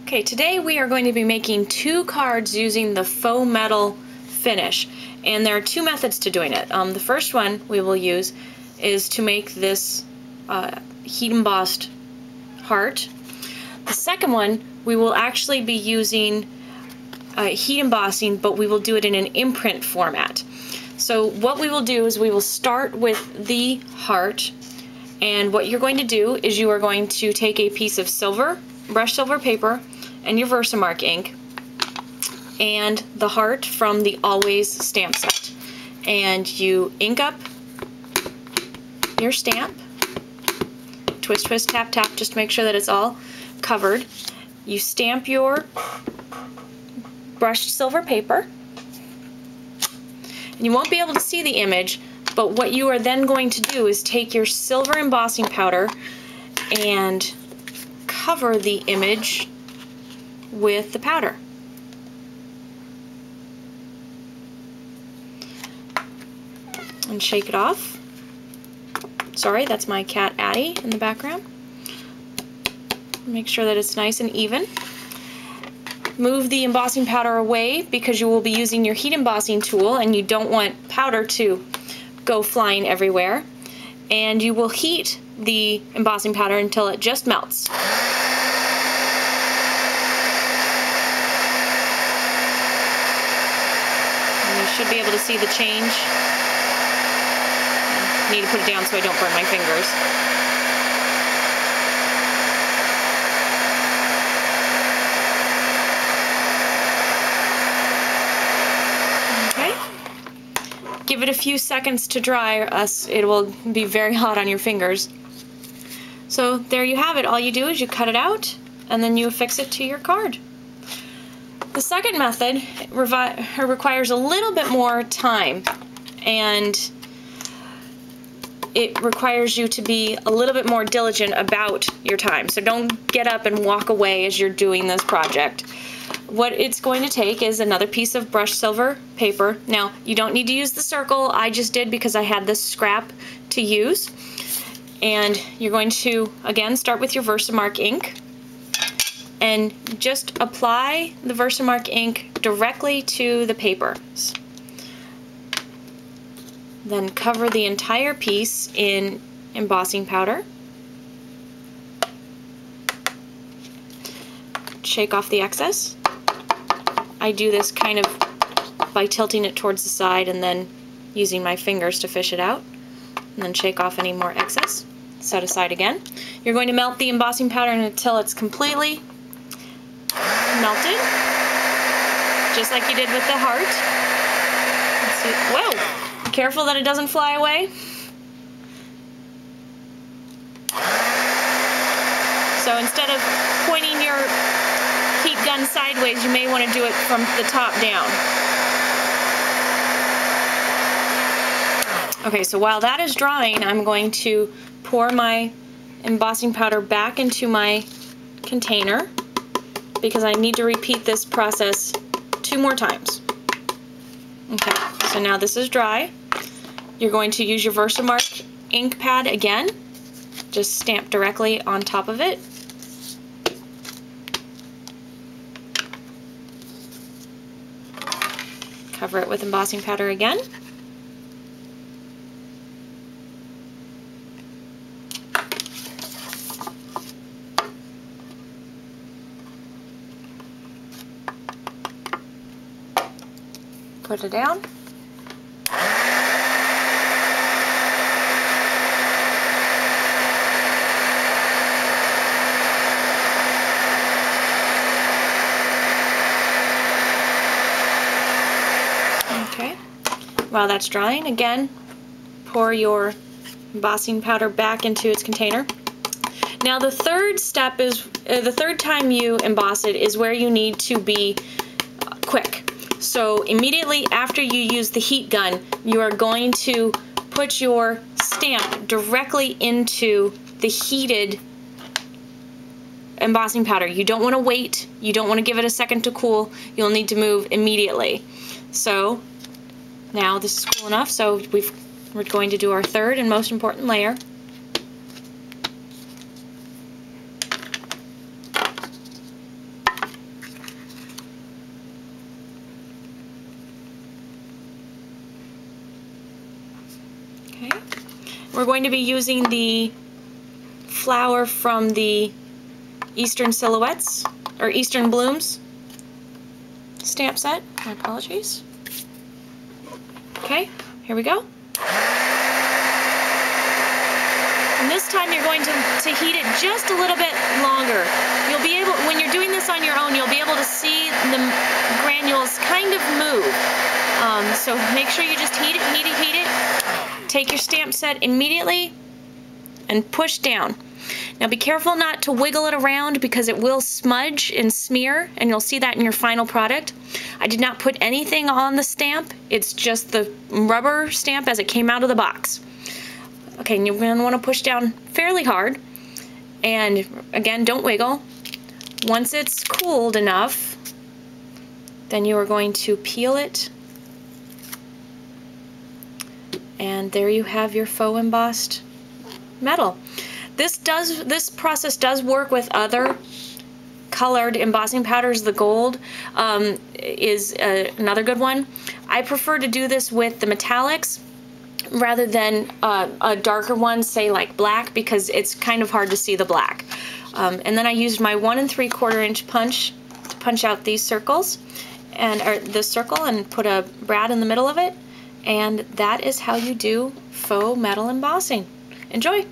Okay, today we are going to be making 2 cards using the faux metal finish, and there are 2 methods to doing it. The first one we will use is to make this heat embossed heart. The second one we will actually be using heat embossing, but we will do it in an imprint format. So what we will do is we will start with the heart, and what you're going to do is you are going to take a piece of brushed silver paper and your Versamark ink and the heart from the Always stamp set, and you ink up your stamp, twist, twist, tap, tap, just to make sure that it's all covered. You stamp your brushed silver paper, and you won't be able to see the image, but what you are then going to do is take your silver embossing powder and cover the image with the powder. And shake it off. Sorry, that's my cat Addie in the background. Make sure that it's nice and even. Move the embossing powder away because you will be using your heat embossing tool and you don't want powder to go flying everywhere. And you will heat the embossing powder until it just melts. And you should be able to see the change. I need to put it down so I don't burn my fingers. Give it a few seconds to dry, or else it will be very hot on your fingers. So there you have it. All you do is you cut it out and then you affix it to your card. The second method requires a little bit more time, and it requires you to be a little bit more diligent about your time. So don't get up and walk away as you're doing this project. What it's going to take is another piece of brushed silver paper. Now, you don't need to use the circle. I just did because I had this scrap to use. And you're going to, again, start with your Versamark ink and just apply the Versamark ink directly to the paper. Then cover the entire piece in embossing powder. Shake off the excess. I do this kind of by tilting it towards the side and then using my fingers to fish it out, and then shake off any more excess. Set aside again. You're going to melt the embossing powder until it's completely melted, just like you did with the heart. Let's see. Whoa! Be careful that it doesn't fly away. So instead of pointing your heat gun sideways, you may want to do it from the top down. Okay, so while that is drying, I'm going to pour my embossing powder back into my container because I need to repeat this process 2 more times. Okay, so now this is dry. You're going to use your Versamark ink pad again. Just stamp directly on top of it. Cover it with embossing powder again. Put it down. Okay, while that's drying, again, pour your embossing powder back into its container. Now the third step is, the third time you emboss it is where you need to be quick. So immediately after you use the heat gun, you are going to put your stamp directly into the heated embossing powder. You don't want to wait, you don't want to give it a second to cool, you'll need to move immediately. So now this is cool enough, so we're going to do our third and most important layer. we're going to be using the flower from the Eastern Silhouettes, or Eastern Blooms stamp set. My apologies. Okay, here we go. And this time you're going to heat it just a little bit longer. You'll be able, when you're doing this on your own, you'll be able to see the granules kind of move. So make sure you just heat it, heat it, heat it. Take your stamp set immediately and push down. Now be careful not to wiggle it around because it will smudge and smear, and you'll see that in your final product. I did not put anything on the stamp. It's just the rubber stamp as it came out of the box. Okay, and you're going to want to push down fairly hard. And again, don't wiggle. Once it's cooled enough, then you are going to peel it. And there you have your faux embossed metal. This process does work with other colored embossing powders. The gold is another good one. I prefer to do this with the metallics rather than a darker one, say like black, because it's kind of hard to see the black. And then I used my 1 3/4 inch punch to punch out these circles, or this circle, and put a brad in the middle of it. And that is how you do faux metal embossing. Enjoy!